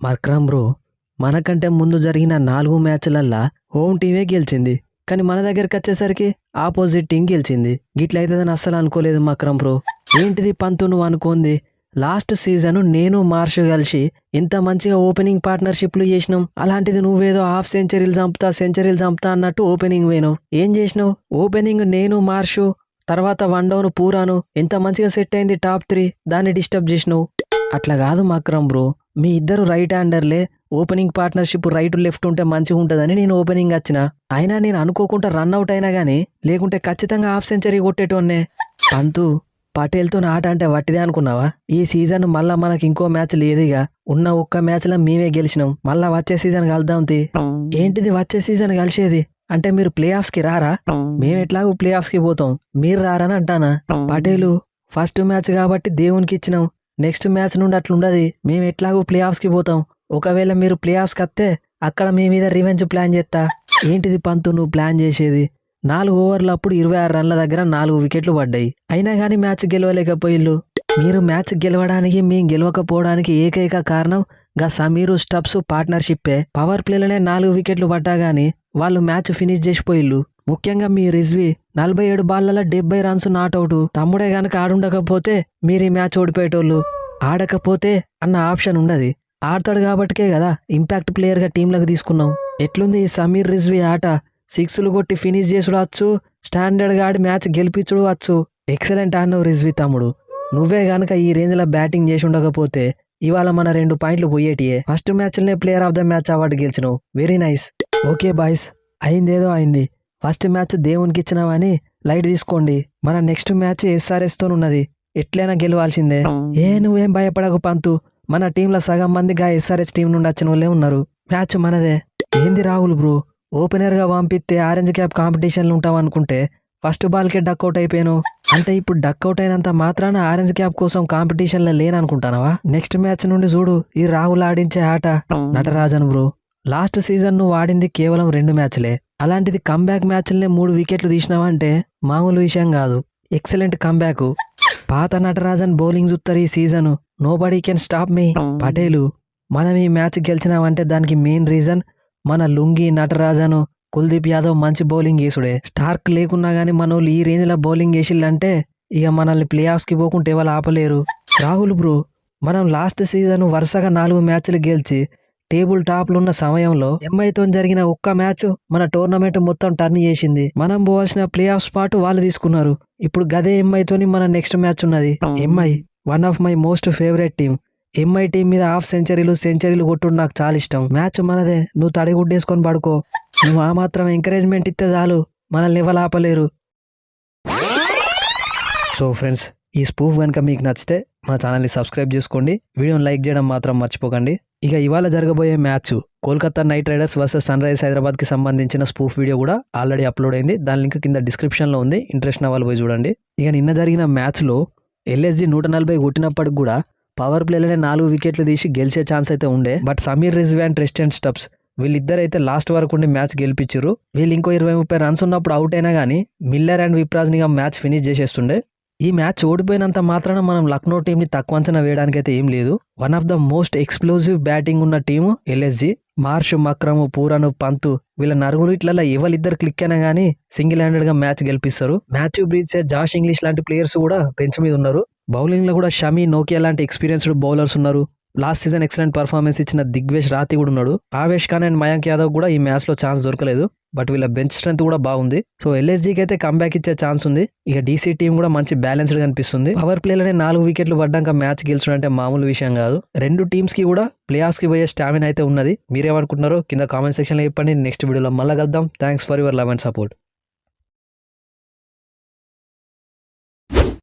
Markram bro, మనకంటే ముందు జరిగిన 4 మ్యాచ్లల్లా హోమ్ టీమే గెలిచింది. కానీ మన దగ్గరికి వచ్చేసరికి ఆపోజిట్ టీం గెలిచింది. గిట్లయితదని అస్సలు అనుకోలేదు మక్రమ్ బ్రో. ఏంటిది పంతు నువ్వు అనుకోంది? లాస్ట్ సీజన్ నేను మార్ష్ కలిసి ఇంత మంచిగా ఓపెనింగ్ పార్ట్నర్షిప్లు చేసినాం. అలాంటిది నువ్వేదో హాఫ్ సెంచరీలు చంపుతా అన్నట్టు ఓపెనింగ్ పోయినావు. ఏం చేసినావు? ఓపెనింగ్ నేను మార్షు, తర్వాత వన్ డౌన్ పూరాను ఎంత మంచిగా సెట్ అయింది టాప్ 3, దాన్ని డిస్టర్బ్ చేసినావు. అట్లా కాదు మక్రమ్ బ్రో, మీ ఇద్దరు రైట్ హ్యాండర్లే, ఓపెనింగ్ పార్ట్నర్షిప్ రైట్ లెఫ్ట్ ఉంటే మంచిగా ఉంటుందని నేను ఓపెనింగ్ వచ్చిన. అయినా నేను అనుకోకుండా రన్అట్ అయినా కానీ లేకుంటే ఖచ్చితంగా హాఫ్ సెంచరీ కొట్టేటోన్నే. పంతు, పటేల్తో ఆట అంటే వట్టిదే అనుకున్నావా? ఈ సీజన్ మళ్ళా మనకి ఇంకో మ్యాచ్ లేదుగా. ఉన్న ఒక్క మ్యాచ్లో మేమే గెలిచినాం. మళ్ళా వచ్చే సీజన్ కలుద్దాం. ఏంటిది వచ్చే సీజన్ కలిసేది? అంటే మీరు ప్లే ఆఫ్స్కి రారా? మేము ఎట్లాగూ ప్లే ఆఫ్స్కి పోతాం, మీరు రారని అంటానా? పటేలు, ఫస్ట్ మ్యాచ్ కాబట్టి దేవునికి ఇచ్చినాం. నెక్స్ట్ మ్యాచ్ నుండి అట్లుండదు. మేము ఎట్లాగూ ప్లే ఆఫ్స్కి పోతాం. ఒకవేళ మీరు ప్లే ఆఫ్స్కి వస్తే అక్కడ మీ మీద రివెంజ్ ప్లాన్ చేస్తా. ఏంటిది పంతు నువ్వు ప్లాన్ చేసేది? 4 ఓవర్లు అప్పుడు 26 రన్ల దగ్గర 4 వికెట్లు పడ్డాయి. అయినా కానీ మ్యాచ్ గెలవలేకపోయిల్లు. మీరు మ్యాచ్ గెలవడానికి, మేము గెలవకపోవడానికి ఏకైక కారణం గా సమీరు స్టబ్స్ పార్ట్నర్షిప్పే. పవర్ ప్లేలోనే 4 వికెట్లు పడ్డా గానీ వాళ్ళు మ్యాచ్ ఫినిష్ చేసిపోయిల్లు. ముఖ్యంగా మీ రిజ్వీ 47 బాళ్లలో 70 రన్స్ నాట్అవుట్. తమ్ముడే గనక ఆడుండకపోతే మీరు ఈ మ్యాచ్ ఓడిపోయేటోళ్ళు. ఆడకపోతే అన్న ఆప్షన్ ఉండదు. ఆడతాడు కాబట్టికే కదా ఇంపాక్ట్ ప్లేయర్గా టీంలోకి తీసుకున్నాం. ఎట్లుంది ఈ సమీర్ రిజ్వీ ఆట? 6లు కొట్టి ఫినిష్ చేసుడు వచ్చు, స్టాండర్డ్గా ఆడి మ్యాచ్ గెలిపించుడు వచ్చు. ఎక్సలెంట్ ఆడినావు రిజ్వీ తమ్ముడు. నువ్వే గనక ఈ రేంజ్లో బ్యాటింగ్ చేసి ఉండకపోతే ఇవాళ మన 2 పాయింట్లు పోయేటియే. ఫస్ట్ మ్యాచ్లోనే player of the match award గెలిచినావు. Very nice. ఓకే బాయ్స్, అయిందేదో అయింది. ఫస్ట్ మ్యాచ్ దేవునికి ఇచ్చినావని లైట్ తీసుకోండి. మన నెక్స్ట్ మ్యాచ్ SRSతో ఉన్నది. ఎట్లయినా గెలవాల్సిందే. నువ్వేం భయపడకు పంతు. మన టీంలో సగం మందిగా SRS టీం నుండి వచ్చిన వాళ్ళే ఉన్నారు. మ్యాచ్ మనదే. ఏంది రాహుల్ బ్రో, ఓపెనర్గా పంపిస్తే ఆరెంజ్ క్యాప్ కాంపిటీషన్లు ఉంటాం అనుకుంటే ఫస్ట్ బాల్కే డక్అవుట్ అయిపోయాను. అంటే ఇప్పుడు డక్అవుట్ అయినంత మాత్రాన ఆరెంజ్ క్యాప్ కోసం కాంపిటీషన్లో లేననుకుంటానవా? నెక్స్ట్ మ్యాచ్ నుండి చూడు ఈ రాహుల్ ఆడించే ఆట. నటరాజన్ బ్రో, లాస్ట్ సీజన్ నువ్వు ఆడింది కేవలం 2 మ్యాచ్లే. అలాంటిది కంబ్యాక్ మ్యాచ్లనే 3 వికెట్లు తీసినావంటే మామూలు విషయం కాదు. Excellent comeback. పాత నటరాజన్ బౌలింగ్ చూస్తారు ఈ season. Nobody can stop me. Patel, మనం ఈ మ్యాచ్ గెలిచినామంటే దానికి మెయిన్ రీజన్ మన లుంగి, నటరాజను, కుల్దీప్ యాదవ్ మంచి బౌలింగ్ వేసుడే. స్టార్క్ లేకున్నా కానీ మన వాళ్ళు ఈ రేంజ్లో బౌలింగ్ వేసిల్లంటే ఇక మనల్ని ప్లే ఆఫ్స్కి పోకుంటే ఎవరు ఆపలేరు. రాహుల్ బ్రో, మనం లాస్ట్ సీజన్ వరుసగా 4 మ్యాచ్లు గెలిచి టేబుల్ టాప్లు ఉన్న సమయంలో ఎంఐతో జరిగిన ఒక్క మ్యాచ్ మన టోర్నమెంట్ మొత్తం టర్న్ చేసింది. మనం పోవాల్సిన ప్లే ఆఫ్ స్పాట్ వాళ్ళు తీసుకున్నారు. ఇప్పుడు గదే ఎంఐతోని మన నెక్స్ట్ మ్యాచ్ ఉన్నది. MI one of my most favourite team. MI team మీద హాఫ్ సెంచరీలు కొట్టుడు నాకు చాలా ఇష్టం. మ్యాచ్ మనదే. నువ్వు తడిగుడ్డేసుకొని పడుకో. నువ్వు ఆ మాత్రం ఎంకరేజ్మెంట్ ఇస్తే చాలు, మనల్ని ఎవరు ఆపలేరు. సో ఫ్రెండ్స్, ఈ స్పూఫ్ కనుక మీకు నచ్చితే మన ఛానల్ని సబ్స్క్రైబ్ చేసుకోండి. వీడియోని లైక్ చేయడం మాత్రం మర్చిపోకండి. ఇక ఇవాళ జరగబోయే match Kolkata knight riders versus sunrisers హైదరాబాద్కి సంబంధించిన స్పూఫ్ వీడియో కూడా ఆల్రెడీ అప్లోడ్ అయింది. దాని లింక్ కింద డిస్క్రిప్షన్లో ఉంది. ఇంట్రెస్ట్ ఉన్న వాళ్ళు పోయి చూడండి. ఇక నిన్న జరిగిన మ్యాచ్లో LSG 140 కొట్టినప్పటికి కూడా పవర్ ప్లేలోనే 4 వికెట్లు తీసి గెలిచే ఛాన్స్ అయితే ఉండే. But Sameer Rizvi and Tristan Stubbs వీళ్ళిద్దరైతే లాస్ట్ వరకు ఉండి మ్యాచ్ గెలిపించారు. వీళ్ళు ఇంకో 20-30 రన్స్ ఉన్నప్పుడు అవుట్ అయినా కానీ మిల్లర్ అండ్ విప్రాజ్నిగా మ్యాచ్ ఫినిష్ చేసేస్తుండే. ఈ మ్యాచ్ ఓడిపోయినంత మాత్రాన మనం లక్నో టీంని తక్కువ అంచనా వేయడానికి అయితే ఏం లేదు. One of the most explosive batting ఉన్న team LSG. Marsh, Markram, Pooran, Pant వీళ్ళ నలుగురు ఇట్లలో ఎవరిద్దరు క్లిక్ అయినా కానీ సింగిల్ హ్యాండెడ్గా మ్యాచ్ గెలిపిస్తారు. మాథ్యూ బ్రీడ్స్, జాష్ ఇంగ్లీష్ లాంటి ప్లేయర్స్ కూడా బెంచ్ మీద ఉన్నారు. బౌలింగ్లో కూడా షమి, నోకియా లాంటి ఎక్స్పీరియన్స్డ్ బౌలర్స్ ఉన్నారు. లాస్ట్ సీజన్ ఎక్సలెంట్ పర్ఫార్మెన్స్ ఇచ్చిన దిగ్వేష్ రాతి కూడా ఉన్నాడు. ఆవేష్ ఖాన్ అండ్ మయాంక్ యాదవ్ కూడా ఈ మ్యాచ్లో ఛాన్స్ దొరకలేదు. బట్ వీళ్ళ బెంచ్ స్ట్రెంత్ కూడా బాగుంది. సో LSGకి అయితే కంబ్యాక్ ఇచ్చే ఛాన్స్ ఉంది. ఇక DC టీం కూడా మంచి బ్యాలెన్స్డ్ కనిపిస్తుంది. పవర్ ప్లేలోనే 4 వికెట్లు పడ్డాక మ్యాచ్ గెలిచడం అంటే మామూలు విషయం కాదు. 2 టీమ్స్కి కూడా ప్లే ఆఫ్స్కి పోయే స్టామినా అయితే ఉన్నది. మీరేమనుకుంటున్నారో కింద కామెంట్ సెక్షన్లో చెప్పండి. నెక్స్ట్ వీడియోలో మళ్ళీ కలుద్దాం. Thanks for your love and support.